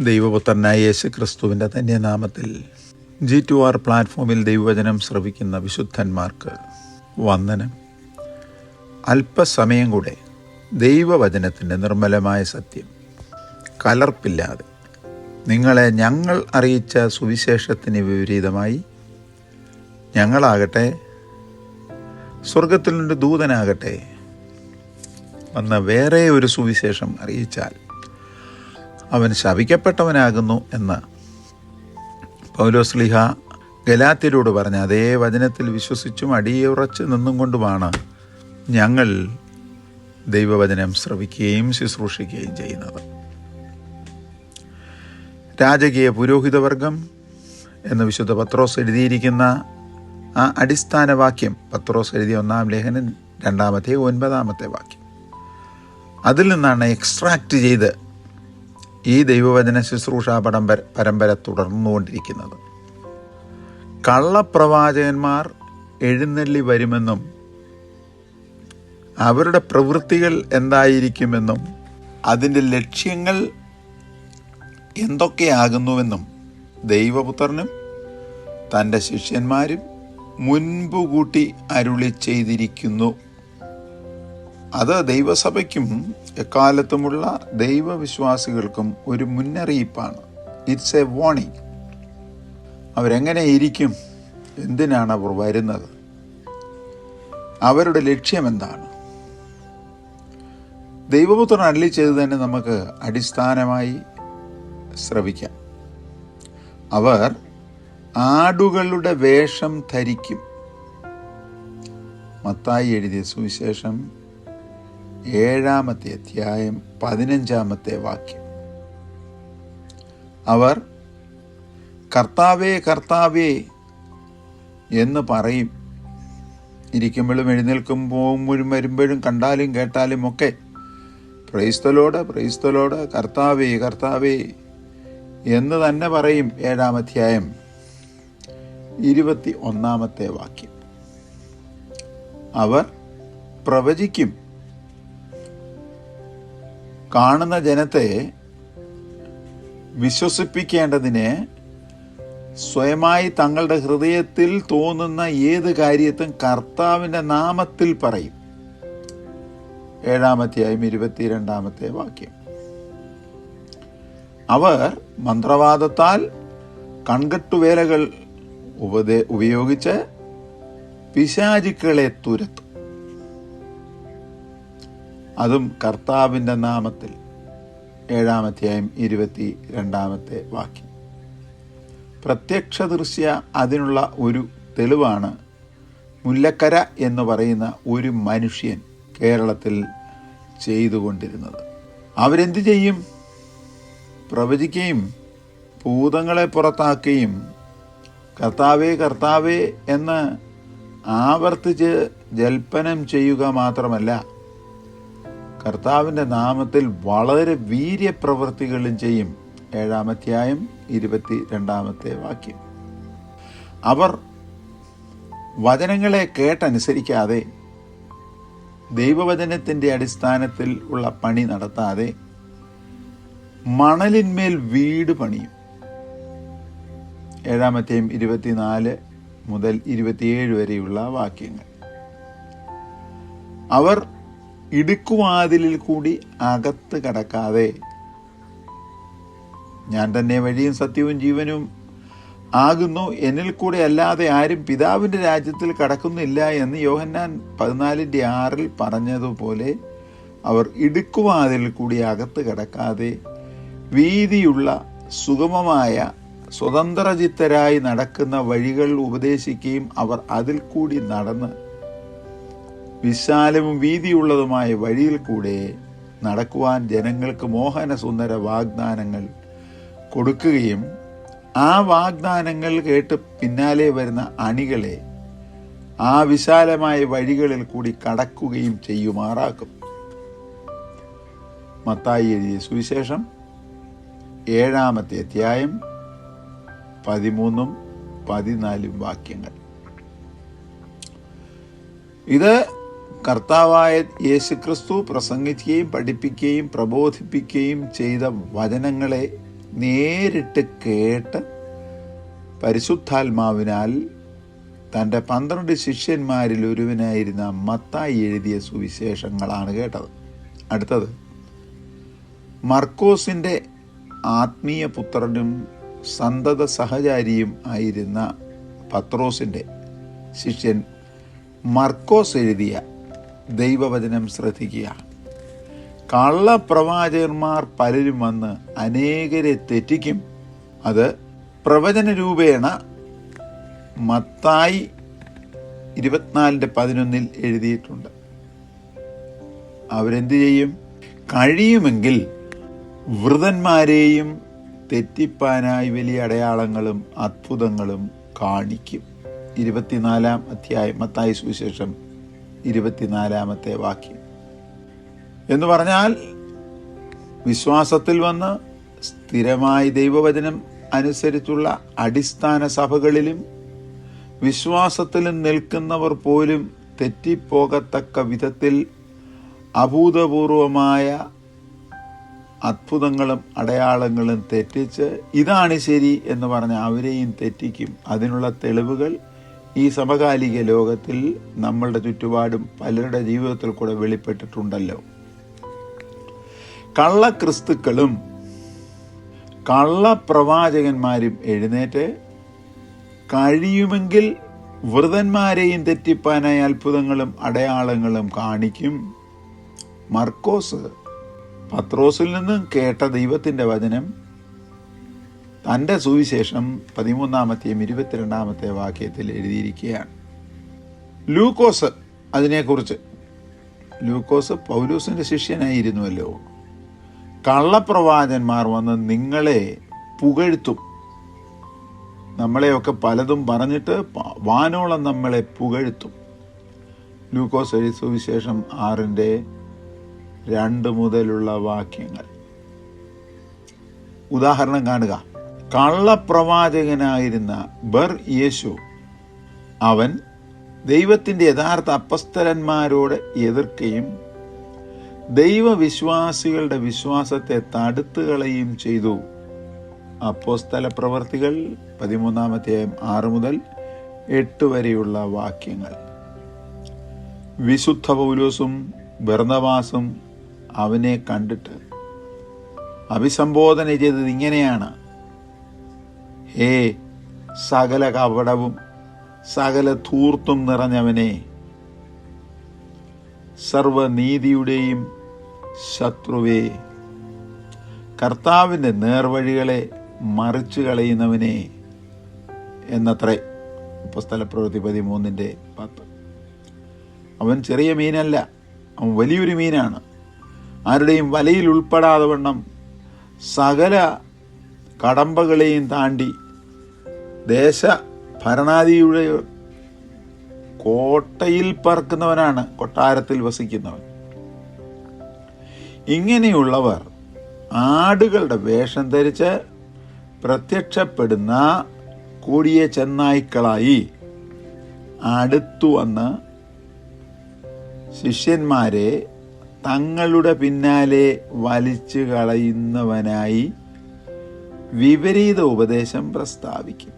ദൈവപുത്രനായ യേശു ക്രിസ്തുവിൻ്റെ തന്നെ നാമത്തിൽ G2R പ്ലാറ്റ്ഫോമിൽ ദൈവവചനം ശ്രവിക്കുന്ന വിശുദ്ധന്മാർക്ക് വന്ദനം. അല്പസമയം കൂടെ ദൈവവചനത്തിൻ്റെ നിർമ്മലമായ സത്യം കലർപ്പില്ലാതെ നിങ്ങളെ ഞങ്ങൾ അറിയിച്ച സുവിശേഷത്തിന് വിപരീതമായി ഞങ്ങളാകട്ടെ, സ്വർഗത്തിൽ നിന്ന് ദൂതനാകട്ടെ വന്ന വേറെ ഒരു സുവിശേഷം അറിയിച്ചാൽ അവൻ ശപിക്കപ്പെട്ടവനാകുന്നു എന്ന് പൗലോസ്ലീഹ ഗലാത്യരോട് പറഞ്ഞ അതേ വചനത്തിൽ വിശ്വസിച്ചും അടിയുറച്ച് നിന്നും കൊണ്ടുമാണ് ഞങ്ങൾ ദൈവവചനം ശ്രവിക്കുകയും ശുശ്രൂഷിക്കുകയും ചെയ്യുന്നത്. രാജകീയ പുരോഹിതവർഗം എന്ന് വിശുദ്ധ പത്രോസ് എഴുതിയിരിക്കുന്ന ആ അടിസ്ഥാന വാക്യം, പത്രോസ് എഴുതിയ 1-ാം ലേഖനം 2-ാമത്തെ 9-ാമത്തെ വാക്യം, അതിൽ നിന്നാണ് എക്സ്ട്രാക്റ്റ് ചെയ്ത് ഈ ദൈവവചന ശുശ്രൂഷ പരമ്പര തുടർന്നുകൊണ്ടിരിക്കുന്നത്. കള്ളപ്രവാചകന്മാർ എഴുന്നള്ളി വരുമെന്നും അവരുടെ പ്രവൃത്തികൾ എന്തായിരിക്കുമെന്നും അതിൻ്റെ ലക്ഷ്യങ്ങൾ എന്തൊക്കെയാകുന്നുവെന്നും ദൈവപുത്രനും തൻ്റെ ശിഷ്യന്മാരും മുൻപുകൂട്ടി അരുളി ചെയ്തിരിക്കുന്നു. അത് ദൈവസഭയ്ക്കും എക്കാലത്തുമുള്ള ദൈവവിശ്വാസികൾക്കും ഒരു മുന്നറിയിപ്പാണ്. It's A warning. അവരെങ്ങനെ ഇരിക്കും, എന്തിനാണ് അവർ വരുന്നത്, അവരുടെ ലക്ഷ്യം എന്താണ്, ദൈവപുത്രൻ അരുളി ചെയ്ത് തന്നെ നമുക്ക് അടിസ്ഥാനമായി ശ്രവിക്കാം. അവർ ആടുകളുടെ വേഷം ധരിക്കും. മത്തായി എഴുതിയ സുവിശേഷം 7-ാമത്തെ അധ്യായം 15-ാമത്തെ വാക്യം. അവർ കർത്താവേ കർത്താവേ എന്ന് പറയും. ഇരിക്കുമ്പോഴും എഴുന്നേൽക്കുമ്പോഴും വരുമ്പോഴും കണ്ടാലും കേട്ടാലും ഒക്കെ പ്രൈസ്തലോട് പ്രൈസ്തലോട് കർത്താവേ കർത്താവേ എന്ന് തന്നെ പറയും. 7-ാം അധ്യായം 21-ാമത്തെ വാക്യം. അവർ പ്രവചിക്കും. കാണുന്ന ജനത്തെ വിശ്വസിപ്പിക്കേണ്ടതിന് സ്വയമായി തങ്ങളുടെ ഹൃദയത്തിൽ തോന്നുന്ന ഏത് കാര്യത്തും കർത്താവിൻ്റെ നാമത്തിൽ പറയും. 7-ാം അധ്യായം 22-ാമത്തെ വാക്യം. അവർ മന്ത്രവാദത്താൽ കൺകെട്ടുവേലകൾ ഉപയോഗിച്ച് പിശാചുക്കളെ തുരത്തും. അതും കർത്താവിൻ്റെ നാമത്തിൽ. 7-ാം അധ്യായം 22-ാമത്തെ വാക്യം. പ്രത്യക്ഷ ദൃശ്യ അതിനുള്ള ഒരു തെളിവാണ് മുല്ലക്കര എന്ന് പറയുന്ന ഒരു മനുഷ്യൻ കേരളത്തിൽ ചെയ്തുകൊണ്ടിരുന്നത്. അവരെന്ത് ചെയ്യും? പ്രവചിക്കുകയും ഭൂതങ്ങളെ പുറത്താക്കുകയും കർത്താവേ കർത്താവേ എന്ന് ആവർത്തിച്ച് ജൽപ്പനം ചെയ്യുക മാത്രമല്ല, കർത്താവിൻ്റെ നാമത്തിൽ വളരെ വീര്യപ്രവൃത്തികളും ചെയ്യും. 7-ാം അധ്യായം 22-ാമത്തെ വാക്യം. അവർ വചനങ്ങളെ കേട്ടനുസരിക്കാതെ, ദൈവവചനത്തിൻ്റെ അടിസ്ഥാനത്തിൽ ഉള്ള പണി നടത്താതെ മണലിന്മേൽ വീട് പണിയും. 7-ാം അധ്യായം 24 മുതൽ 27 വരെയുള്ള വാക്യങ്ങൾ. അവർ ഇടുക്കുവാതിലിൽ കൂടി അകത്ത് കടക്കാതെ, ഞാൻ തന്നെ വഴിയും സത്യവും ജീവനും ആകുന്നു, എന്നിൽ കൂടെ അല്ലാതെ ആരും പിതാവിൻ്റെ രാജ്യത്തിൽ കടക്കുന്നില്ല എന്ന് യോഹന്നാൻ 14:6 പറഞ്ഞതുപോലെ അവർ ഇടുക്കുവാതിലിൽ കൂടി അകത്ത് കടക്കാതെ വീതിയുള്ള സുഗമമായ സ്വതന്ത്രചിത്തരായി നടക്കുന്ന വഴികൾ ഉപദേശിക്കുകയും അവർ അതിൽ കൂടി നടന്ന് വിശാലവും വീതിയുള്ളതുമായ വഴിയിൽ കൂടെ നടക്കുവാൻ ജനങ്ങൾക്ക് മോഹന സുന്ദര വാഗ്ദാനങ്ങൾ കൊടുക്കുകയും ആ വാഗ്ദാനങ്ങൾ കേട്ട് പിന്നാലെ വരുന്ന അണികളെ ആ വിശാലമായ വഴികളിൽ കൂടി കടക്കുകയും ചെയ്യുമാറാക്കും. മത്തായി എഴുതിയ സുവിശേഷം 7-ാമത്തെ അധ്യായം 13-14 വാക്യങ്ങൾ. ഇത് കർത്താവായ യേശുക്രിസ്തു പ്രസംഗിക്കുകയും പഠിപ്പിക്കുകയും പ്രബോധിപ്പിക്കുകയും ചെയ്ത വചനങ്ങളെ നേരിട്ട് കേട്ട് പരിശുദ്ധാത്മാവിനാൽ തൻ്റെ 12 ശിഷ്യന്മാരിൽ ഒരുവനായിരുന്ന മത്തായി എഴുതിയ സുവിശേഷങ്ങളാണ് കേട്ടത്. അടുത്തത് മർക്കോസിൻ്റെ ആത്മീയ പുത്രനും സന്തത സഹചാരിയും ആയിരുന്ന പത്രോസിൻ്റെ ശിഷ്യൻ മർക്കോസ് എഴുതിയ ദൈവവചനം ശ്രദ്ധിക്കുക. കള്ളപ്രവാചകന്മാർ പലരും വന്ന് അനേകരെ തെറ്റിക്കും. അത് പ്രവചന രൂപേണ മത്തായി 24:11 എഴുതിയിട്ടുണ്ട്. അവരെന്ത് ചെയ്യും? കഴിയുമെങ്കിൽ വൃതന്മാരെയും തെറ്റിപ്പാനായി വലിയ അടയാളങ്ങളും അത്ഭുതങ്ങളും കാണിക്കും. 24-ാം അധ്യായം മത്തായി സുവിശേഷം 24-ാമത്തെ വാക്യം. എന്ന് പറഞ്ഞാൽ വിശ്വാസത്തിൽ വന്ന് സ്ഥിരമായി ദൈവവചനം അനുസരിച്ചുള്ള അടിസ്ഥാന സഭകളിലും വിശ്വാസത്തിലും നിൽക്കുന്നവർ പോലും തെറ്റിപ്പോകത്തക്ക വിധത്തിൽ അഭൂതപൂർവമായ അത്ഭുതങ്ങളും അടയാളങ്ങളും തെറ്റിച്ച് ഇതാണ് ശരി എന്ന് പറഞ്ഞ് അവരെയും തെറ്റിക്കും. അതിനുള്ള തെളിവുകൾ ഈ സമകാലിക ലോകത്തിൽ നമ്മളുടെ ചുറ്റുപാടും പലരുടെ ജീവിതത്തിൽ കൂടെ വെളിപ്പെട്ടിട്ടുണ്ടല്ലോ. കള്ളക്രിസ്തുക്കളും കള്ളപ്രവാചകന്മാരും എഴുന്നേറ്റ് കഴിയുമെങ്കിൽ വൃതന്മാരെയും തെറ്റിപ്പാനായി അത്ഭുതങ്ങളും അടയാളങ്ങളും കാണിക്കും. മർക്കോസ് പത്രോസിൽ നിന്നും കേട്ട ദൈവത്തിൻ്റെ വചനം തൻ്റെ സുവിശേഷം 13-ാമത്തെയും 22-ാമത്തെ വാക്യത്തിൽ എഴുതിയിരിക്കുകയാണ്. ലൂക്കോസ് അതിനെക്കുറിച്ച്, ലൂക്കോസ് പൗലോസിൻ്റെ ശിഷ്യനായിരുന്നുവല്ലോ. കള്ളപ്രവാചകന്മാർ വന്ന് നിങ്ങളെ പുകഴ്ത്തും. നമ്മളെയൊക്കെ പലതും പറഞ്ഞിട്ട് വാനോളം നമ്മളെ പുകഴ്ത്തും. ലൂക്കോസ് എഴുതിയ സുവിശേഷം 6:2 മുതലുള്ള വാക്യങ്ങൾ. ഉദാഹരണം കാണുക. കള്ളപ്രവാചകനായിരുന്ന ബർ യേശു, അവൻ ദൈവത്തിൻ്റെ യഥാർത്ഥ അപ്പസ്തലന്മാരോട് എതിർക്കുകയും ദൈവവിശ്വാസികളുടെ വിശ്വാസത്തെ തടുത്തു കളയുകയും ചെയ്തു. അപ്പോസ്തല പ്രവർത്തികൾ 13-ാം അധ്യായം 6 മുതൽ 8 വരെയുള്ള വാക്യങ്ങൾ. വിശുദ്ധ പൗലോസും ബർന്നബാസും അവനെ കണ്ടിട്ട് അഭിസംബോധന ചെയ്തത് ഇങ്ങനെയാണ്: ഹേ സകല കപടവും സകല ധൂർത്തും നിറഞ്ഞവനെ, സർവനീതിയുടെയും ശത്രുവേ, കർത്താവിൻ്റെ നേർവഴികളെ മറിച്ചു കളയുന്നവനെ എന്നത്രേ. അപ്പോസ്തലപ്രവൃത്തി 13:10. അവൻ ചെറിയ മീനല്ല, അവൻ വലിയൊരു മീനാണ്. ആരുടെയും വലയിൽ ഉൾപ്പെടാതെ വണ്ണം സകല കടമ്പകളെയും താണ്ടി ദേശ ഭരണാധിയുടെ കോട്ടയിൽ പറക്കുന്നവനാണ്, കൊട്ടാരത്തിൽ വസിക്കുന്നവൻ. ഇങ്ങനെയുള്ളവർ ആടുകളുടെ വേഷം ധരിച്ച് പ്രത്യക്ഷപ്പെടുന്ന കൂടിയ ചെന്നായ്ക്കളായി അടുത്തു വന്ന് ശിഷ്യന്മാരെ തങ്ങളുടെ പിന്നാലെ വലിച്ചു കളയുന്നവനായി വിപരീത ഉപദേശം പ്രസ്താവിക്കും.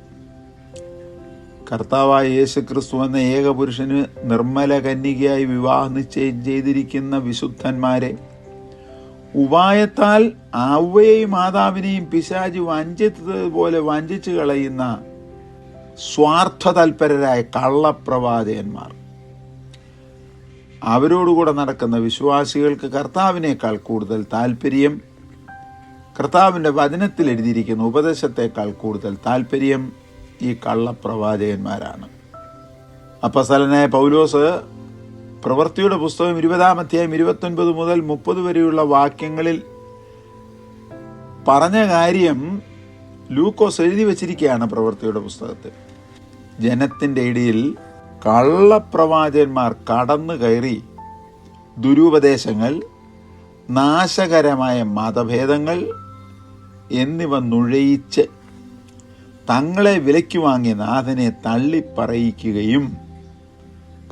കർത്താവായ യേശുക്രിസ്തു എന്ന ഏകപുരുഷന് നിർമ്മല കന്യകയായി വിവാഹ നിശ്ചയം ചെയ്തിരിക്കുന്ന വിശുദ്ധന്മാരെ ഉപായത്താൽ അവയെയും മാതാവിനെയും പിശാച് വഞ്ചിച്ചതുപോലെ വഞ്ചിച്ചു കളയുന്ന സ്വാർത്ഥ തൽപരരായ കള്ളപ്രവാചകന്മാർ, അവരോടുകൂടെ നടക്കുന്ന വിശ്വാസികൾക്ക് കർത്താവിനേക്കാൾ കൂടുതൽ താല്പര്യം, കർത്താവിൻ്റെ വചനത്തിൽ എഴുതിയിരിക്കുന്ന ഉപദേശത്തെക്കാൾ കൂടുതൽ താല്പര്യം ഈ കള്ളപ്രവാചകന്മാരാണ്. അപ്പോസ്തലനായ പൗലോസ് പ്രവൃത്തിയുടെ പുസ്തകം 20-ാം അധ്യായം 29 മുതൽ 30 വരെയുള്ള വാക്യങ്ങളിൽ പറഞ്ഞ കാര്യം ലൂക്കോസ് എഴുതി വച്ചിരിക്കുകയാണ് പ്രവൃത്തിയുടെ പുസ്തകത്തിൽ. ജനത്തിൻ്റെ ഇടയിൽ കള്ളപ്രവാചകന്മാർ കടന്നു കയറി ദുരുപദേശങ്ങൾ, നാശകരമായ മതഭേദങ്ങൾ എന്നിവ നുഴയിച്ച് തങ്ങളെ വിലയ്ക്ക് വാങ്ങിയ നാഥനെ തള്ളിപ്പറയിക്കുകയും,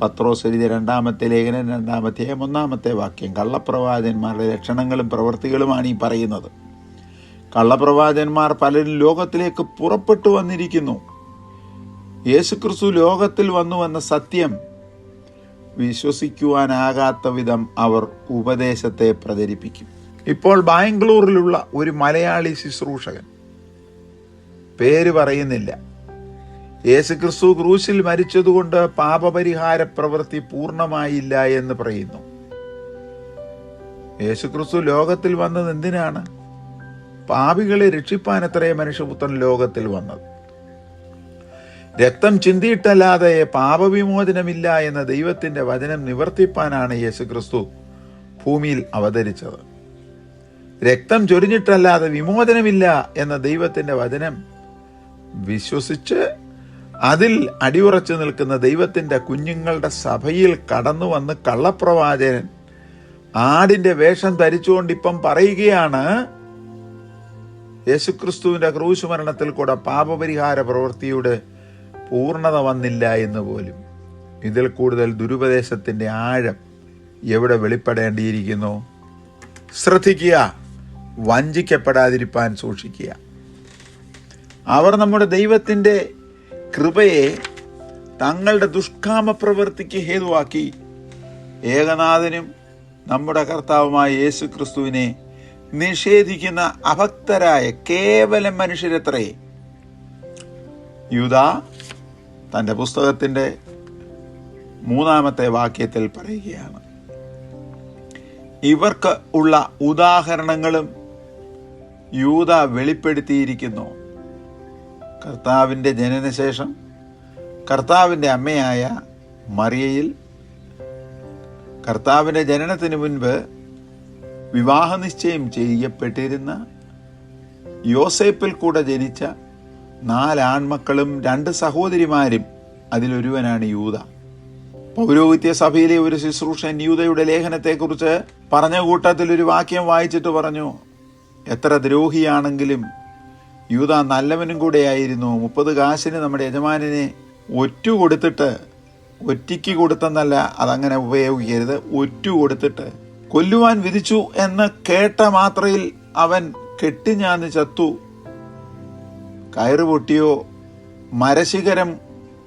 പത്രോസ് എഴുതിയ 2-ാമത്തെ ലേഖനം 2-ാം അധ്യായം 1-ാമത്തെ വാക്യം, കള്ളപ്രവാചകന്മാരുടെ ലക്ഷണങ്ങളും പ്രവൃത്തികളുമാണ് ഈ പറയുന്നത്. കള്ളപ്രവാചകന്മാർ പലരും ലോകത്തിലേക്ക് പുറപ്പെട്ടു വന്നിരിക്കുന്നു. യേശുക്രിസ്തു ലോകത്തിൽ വന്നുവെന്ന സത്യം വിശ്വസിക്കുവാനാകാത്ത വിധം അവർ ഉപദേശത്തെ പ്രചരിപ്പിക്കും. ഇപ്പോൾ ബാംഗ്ലൂരിലുള്ള ഒരു മലയാളി ശുശ്രൂഷകൻ, പേര് പറയുന്നില്ല, യേശുക്രിസ്തു ക്രൂശിൽ മരിച്ചതുകൊണ്ട് പാപപരിഹാര പ്രവൃത്തി പൂർണ്ണമായില്ല എന്ന് പറയുന്നു. യേശുക്രിസ്തു ലോകത്തിൽ വന്നത് എന്തിനാണ്? പാപികളെ രക്ഷിപ്പാനത്രേ മനുഷ്യപുത്രൻ ലോകത്തിൽ വന്നത്. രക്തം ചിന്തിയിട്ടല്ലാതെ പാപവിമോചനമില്ല എന്ന ദൈവത്തിന്റെ വചനം നിവർത്തിപ്പാനാണ് യേശുക്രിസ്തു ഭൂമിയിൽ അവതരിച്ചത്. രക്തം ചൊരിഞ്ഞിട്ടല്ലാതെ വിമോചനമില്ല എന്ന ദൈവത്തിന്റെ വചനം വിശ്വസിച്ച് അതിൽ അടിയുറച്ചു നിൽക്കുന്ന ദൈവത്തിന്റെ കുഞ്ഞുങ്ങളുടെ സഭയിൽ കടന്നു വന്ന് കള്ളപ്രവാചകൻ ആടിന്റെ വേഷം ധരിച്ചുകൊണ്ട് ഇപ്പം പറയുകയാണ്, യേശുക്രിസ്തുവിന്റെ ക്രൂശ് മരണത്തിൽ കൂടെ പാപപരിഹാര പ്രവൃത്തിയുടെ പൂർണ്ണത വന്നില്ല എന്ന് പോലും. ഇതിൽ കൂടുതൽ ദുരുപദേശത്തിന്റെ ആഴം എവിടെ വെളിപ്പെടേണ്ടിയിരിക്കുന്നു? ശ്രദ്ധിക്കുക, വഞ്ചിക്കപ്പെടാതിരിപ്പാൻ സൂക്ഷിക്കുക. അവർ നമ്മുടെ ദൈവത്തിന്റെ കൃപയെ തങ്ങളുടെ ദുഷ്കാമ പ്രവൃത്തിക്ക് ഹേതുവാക്കി ഏകനാഥനും നമ്മുടെ കർത്താവുമായ യേശു ക്രിസ്തുവിനെ നിഷേധിക്കുന്ന അഭക്തരായ കേവലം മനുഷ്യരത്രേ. യൂദാ തൻ്റെ പുസ്തകത്തിൻ്റെ 3-ാമത്തെ വാക്യത്തിൽ പറയുകയാണ്, ഇവർക്ക് ഉള്ള ഉദാഹരണങ്ങളും യൂദാ വെളിപ്പെടുത്തിയിരിക്കുന്നു. കർത്താവിൻ്റെ ജനനശേഷം കർത്താവിൻ്റെ അമ്മയായ മറിയയിൽ കർത്താവിൻ്റെ ജനനത്തിന് മുൻപ് വിവാഹനിശ്ചയം ചെയ്യപ്പെട്ടിരുന്ന യോസേപ്പിൽ കൂടെ ജനിച്ച 4 ആൺമക്കളും 2 സഹോദരിമാരും അതിലൊരുവനാണ് യൂദാ. പൗരോഹിത്യ സഭയിലെ ഒരു ശുശ്രൂഷൻ യൂദയുടെ ലേഖനത്തെക്കുറിച്ച് പറഞ്ഞ കൂട്ടത്തിൽ ഒരു വാക്യം വായിച്ചിട്ട് പറഞ്ഞു, എത്ര ദ്രോഹിയാണെങ്കിലും യൂദാ നല്ലവനും കൂടെയായിരുന്നു. 30 കാശിന് നമ്മുടെ യജമാനെ ഒറ്റു കൊടുത്തിട്ട്, ഒറ്റയ്ക്ക് കൊടുത്തെന്നല്ല, അതങ്ങനെ ഉപയോഗിക്കരുത്, ഒറ്റു കൊടുത്തിട്ട് കൊല്ലുവാൻ വിധിച്ചു എന്ന് കേട്ട മാത്രയിൽ അവൻ കെട്ടിഞ്ഞാന്ന് ചത്തു. കയറ് പൊട്ടിയോ മരശിഖരം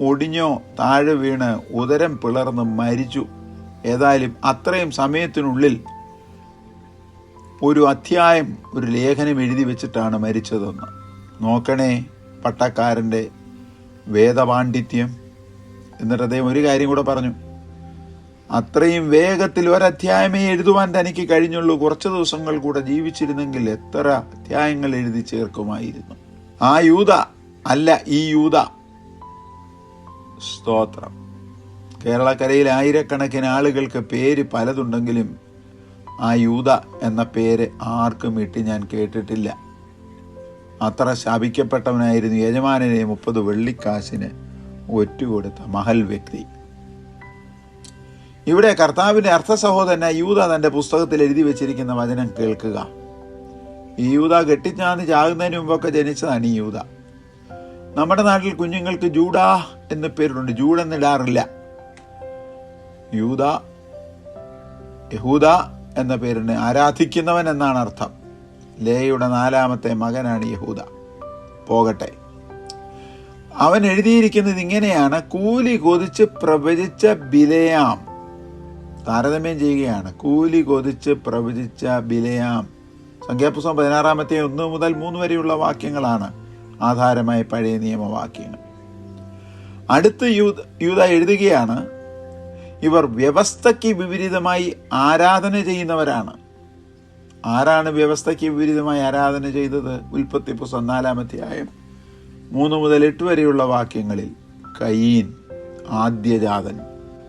ഒടിഞ്ഞോ താഴെ വീണ് ഉദരം പിളർന്ന് മരിച്ചു. ഏതായാലും അത്രയും സമയത്തിനുള്ളിൽ ഒരു അധ്യായം, ഒരു ലേഖനം എഴുതി വെച്ചിട്ടാണ് മരിച്ചതെന്ന്. നോക്കണേ പട്ടക്കാരൻ്റെ വേദപാണ്ഡിത്യം. എന്നിട്ട് അദ്ദേഹം ഒരു കാര്യം കൂടെ പറഞ്ഞു, അത്രയും വേഗത്തിൽ ഒരധ്യായമേ എഴുതുവാൻ തനിക്ക് കഴിഞ്ഞുള്ളൂ. കുറച്ച് ദിവസങ്ങൾ കൂടെ ജീവിച്ചിരുന്നെങ്കിൽ എത്ര അധ്യായങ്ങൾ എഴുതി ചേർക്കുമായിരുന്നു. ആ യൂദാ അല്ല ഈ യൂദാ. സ്തോത്രം. കേരളക്കരയിൽ ആയിരക്കണക്കിന് ആളുകൾക്ക് പേര് പലതുണ്ടെങ്കിലും ആ യൂദാ എന്ന പേര് ആർക്കും ഇട്ട് ഞാൻ കേട്ടിട്ടില്ല. അത്ര ശപിക്കപ്പെട്ടവനായിരുന്നു. യജമാനനെ 30 വെള്ളിക്കാശിന് ഒറ്റുകൊടുത്ത മഹൽ വ്യക്തി. ഇവിടെ കർത്താവിന്റെ അർത്ഥ സഹോദരനായ യൂദാ തന്റെ പുസ്തകത്തിൽ എഴുതി വെച്ചിരിക്കുന്ന വചനം കേൾക്കുക. ഈ യൂദാ കെട്ടിച്ചാന്ന് ചാകുന്നതിന് മുമ്പൊക്കെ ജനിച്ചതാണ് ഈ യൂദാ. നമ്മുടെ നാട്ടിൽ കുഞ്ഞുങ്ങൾക്ക് ജൂഡാ എന്ന് പേരുണ്ട്, ജൂഡെന്നിടാറില്ല. യൂദാ, യഹൂദ എന്ന പേരിന് ആരാധിക്കുന്നവൻ എന്നാണ് അർത്ഥം. ലേയുടെ 4-ാമത്തെ മകനാണ് യഹൂദ. പോകട്ടെ, അവൻ എഴുതിയിരിക്കുന്നത് ഇങ്ങനെയാണ്, കൂലി കൊതിച്ച് പ്രവചിച്ച ബിലെയാം. താരതമ്യം ചെയ്യുകയാണ്, കൂലി കൊതിച്ച് പ്രവചിച്ച ബിലെയാം. സംഖ്യാപുസ്തകം 16-ാമത്തെ 1 മുതൽ 3 വരെയുള്ള വാക്യങ്ങളാണ് ആധാരമായ പഴയ നിയമവാക്യങ്ങൾ. അടുത്ത് യൂദാ എഴുതുകയാണ്, ഇവർ വ്യവസ്ഥയ്ക്ക് വിപരീതമായി ആരാധന ചെയ്യുന്നവരാണ്. ആരാണ് വ്യവസ്ഥയ്ക്ക് വിപരീതമായി ആരാധന ചെയ്തത്? ഉൽപ്പത്തി പുസ്തകം 4-ാം അധ്യായം 3 മുതൽ 8 വരെയുള്ള വാക്യങ്ങളിൽ കയീൻ, ആദ്യജാതൻ.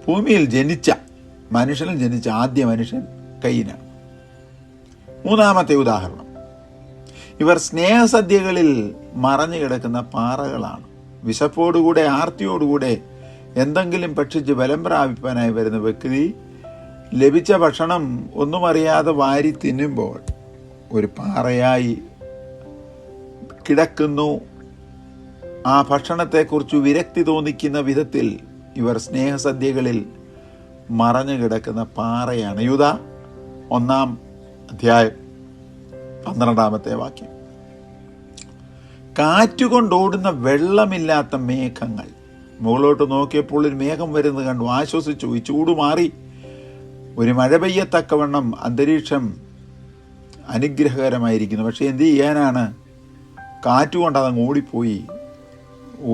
ഭൂമിയിൽ ജനിച്ച മനുഷ്യനിൽ ജനിച്ച ആദ്യ മനുഷ്യൻ കയീനാണ്. 3-ാമത്തെ ഉദാഹരണം, ഇവർ സ്നേഹസദ്യകളിൽ മറഞ്ഞു കിടക്കുന്ന പാറകളാണ്. വിശപ്പോടുകൂടെ ആർത്തിയോടുകൂടെ എന്തെങ്കിലും ഭക്ഷിച്ച് ബലം പ്രാപിപ്പാനായി വരുന്ന വ്യക്തി ലഭിച്ച ഭക്ഷണം ഒന്നും അറിയാതെ വാരി തിന്നുമ്പോൾ ഒരു പാറയായി കിടക്കുന്നു. ആ ഭക്ഷണത്തെക്കുറിച്ച് വിരക്തി തോന്നിക്കുന്ന വിധത്തിൽ ഇവർ സ്നേഹസദ്യകളിൽ മറഞ്ഞു കിടക്കുന്ന പാറയാണ്. യൂദാ 1-ാം അധ്യായം 12-ാമത്തെ വാക്യം. കാറ്റുകൊണ്ടോടുന്ന വെള്ളമില്ലാത്ത മേഘങ്ങൾ. മുകളിലോട്ട് നോക്കിയപ്പോൾ ഒരു മേഘം വരുന്നത് കണ്ടു, ആശ്വസിച്ചു, ഈ ചൂട് മാറി, ഒരു മഴ പെയ്യത്തക്കവണ്ണം അന്തരീക്ഷം അനുഗ്രഹകരമായിരിക്കുന്നു. പക്ഷെ എന്ത് ചെയ്യാനാണ്, കാറ്റുകൊണ്ട് അതങ്ങ് ഓടിപ്പോയി,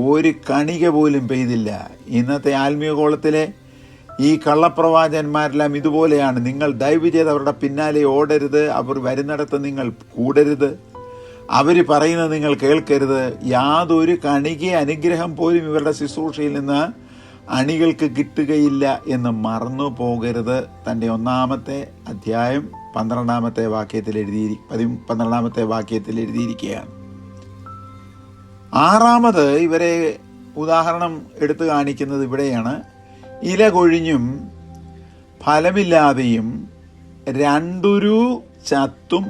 ഒരു കണിക പോലും പെയ്തില്ല. ഇന്നത്തെ ആത്മീയഗോളത്തിലെ ഈ കള്ളപ്രവാചകന്മാരെല്ലാം ഇതുപോലെയാണ്. നിങ്ങൾ ദയവ് ചെയ്ത് അവരുടെ പിന്നാലെ ഓടരുത്, അവർ വരുന്നിടത്ത് നിങ്ങൾ കൂടരുത്, അവർ പറയുന്നത് നിങ്ങൾ കേൾക്കരുത്. യാതൊരു കണിക അനുഗ്രഹം പോലും ഇവരുടെ ശുശ്രൂഷയിൽ നിന്ന് അണികൾക്ക് കിട്ടുകയില്ല എന്ന് മറന്നു പോകരുത്. തൻ്റെ 1-ാമത്തെ അധ്യായം 12-ാമത്തെ വാക്യത്തിൽ എഴുതിയിരിക്കുകയാണ്. 6-ാമത് ഇവരെ ഉദാഹരണം എടുത്തു കാണിക്കുന്നത് ഇവിടെയാണ്. ഇല കൊഴിഞ്ഞും ഫലമില്ലാതെയും രണ്ടുരു ചത്തും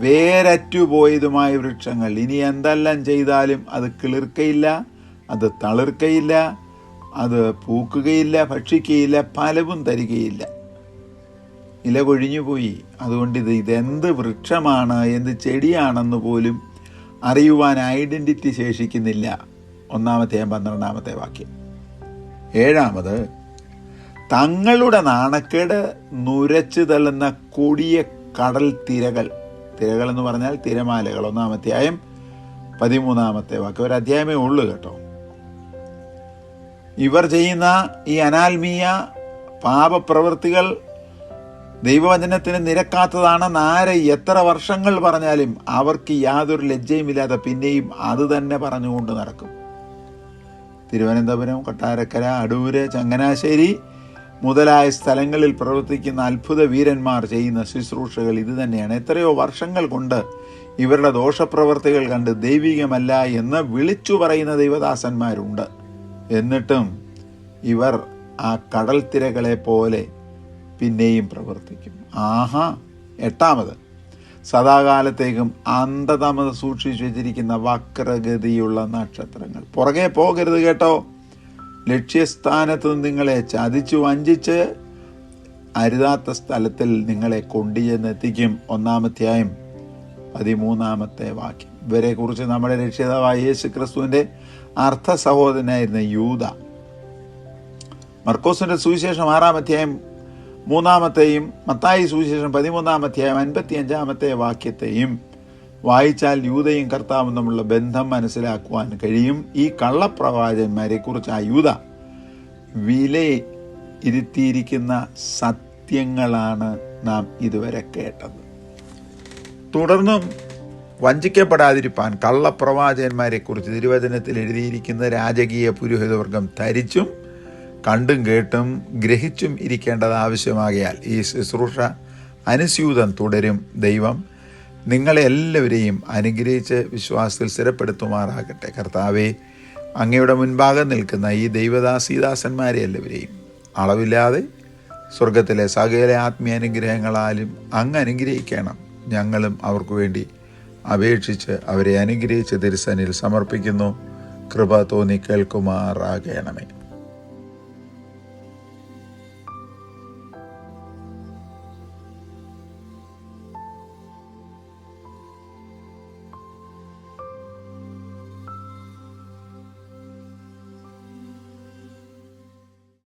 വേരറ്റുപോയതുമായ വൃക്ഷങ്ങൾ. ഇനി എന്തെല്ലാം ചെയ്താലും അത് കിളിർക്കയില്ല, അത് തളിർക്കയില്ല, അത് പൂക്കുകയില്ല, ഭക്ഷിക്കുകയില്ല, ഫലവും തരികയില്ല. ഇല കൊഴിഞ്ഞുപോയി. അതുകൊണ്ട് ഇതെന്ത് വൃക്ഷമാണ്, എന്ത് ചെടിയാണെന്ന് പോലും അറിയുവാൻ ഐഡന്റിറ്റി ശേഷിക്കുന്നില്ല. 1-ാമത്തെ 12-ാമത്തെ വാക്യം. 7-ാമത്, തങ്ങളുടെ നാണക്കേട് നുരച്ചു തള്ളുന്ന കൊടിയ കടൽ തിരകൾ. തിരകൾ എന്ന് പറഞ്ഞാൽ തിരമാലകൾ. 1-ാം അധ്യായം 13-ാമത്തെ വാക്യം. ഒരു അധ്യായമേ ഉള്ളൂ കേട്ടോ. ഇവർ ചെയ്യുന്ന ഈ അനാത്മീയ പാപപ്രവൃത്തികൾ ദൈവവചനത്തിന് നിരക്കാത്തതാണെന്ന് എത്ര വർഷങ്ങൾ പറഞ്ഞാലും അവർക്ക് യാതൊരു ലജ്ജയുമില്ലാതെ പിന്നെയും അത് തന്നെ പറഞ്ഞുകൊണ്ട് നടക്കും. തിരുവനന്തപുരം, കൊട്ടാരക്കര, അടൂര്, ചങ്ങനാശ്ശേരി മുതലായ സ്ഥലങ്ങളിൽ പ്രവർത്തിക്കുന്ന അത്ഭുത വീരന്മാർ ചെയ്യുന്ന ശുശ്രൂഷകൾ ഇത് തന്നെയാണ്. എത്രയോ വർഷങ്ങൾ കൊണ്ട് ഇവരുടെ ദോഷപ്രവർത്തികൾ കണ്ട് ദൈവികമല്ല എന്ന് വിളിച്ചു പറയുന്ന ദൈവദാസന്മാരുണ്ട്. എന്നിട്ടും ഇവർ ആ കടൽ തിരകളെ പോലെ പിന്നെയും പ്രവർത്തിക്കും. 8-ാമത്, സദാകാലത്തേക്കും അന്ധതമത സൂക്ഷിച്ചു വെച്ചിരിക്കുന്ന വക്രഗതിയുള്ള നക്ഷത്രങ്ങൾ. പുറകെ പോകരുത് കേട്ടോ. ലക്ഷ്യസ്ഥാനത്ത് നിങ്ങളെ ചതിച്ചു വഞ്ചിച്ച് അരുതാത്ത സ്ഥലത്തിൽ നിങ്ങളെ കൊണ്ടുചെന്നെത്തിക്കും. 1-ാം അധ്യായം 13-ാമത്തെ വാക്യം. ഇവരെ കുറിച്ച് നമ്മുടെ രക്ഷിതാവായ യേശു ക്രിസ്തുവിന്റെ അർത്ഥ സഹോദരനായിരുന്ന യൂദ മർക്കോസിന്റെ സുവിശേഷം 6-ാം അധ്യായം 3-ാമത്തെയും മത്തായി സുവിശേഷം 13-ാം അധ്യായം 55-ാമത്തെ വാക്യത്തെയും വായിച്ചാൽ യൂദയും കർത്താവും തമ്മിലുള്ള ബന്ധം മനസ്സിലാക്കുവാൻ കഴിയും. ഈ കള്ളപ്രവാചകന്മാരെ കുറിച്ച് ആ യൂദ വിലയിരുത്തിയിരിക്കുന്ന സത്യങ്ങളാണ് നാം ഇതുവരെ കേട്ടത്. തുടർന്നും വഞ്ചിക്കപ്പെടാതിരിപ്പാൻ കള്ളപ്രവാചകന്മാരെ കുറിച്ച് തിരുവചനത്തിൽ എഴുതിയിരിക്കുന്ന രാജകീയ പുരോഹിതവർഗം ധരിച്ചും കണ്ടും കേട്ടും ഗ്രഹിച്ചും ഇരിക്കേണ്ടത് ആവശ്യമാകയാൽ ഈ ശുശ്രൂഷ അനുസ്യൂതം തുടരും. ദൈവം നിങ്ങളെ എല്ലാവരെയും അനുഗ്രഹിച്ച് വിശ്വാസത്തിൽ സ്ഥിരപ്പെടുത്തുമാറാകട്ടെ. കർത്താവേ, അങ്ങയുടെ മുൻപാകെ നിൽക്കുന്ന ഈ ദൈവദാസീദാസന്മാരെ എല്ലാവരെയും അളവില്ലാതെ സ്വർഗത്തിലെ സകല ആത്മീയ അനുഗ്രഹങ്ങളാലും അങ്ങ് അനുഗ്രഹിക്കണം. ഞങ്ങളും അവർക്ക് വേണ്ടി അപേക്ഷിച്ച് അവരെ അനുഗ്രഹിച്ച് തിരുസന്നിധിയിൽ സമർപ്പിക്കുന്നു. കൃപ തോന്നി കേൾക്കുമാറാകണമേ.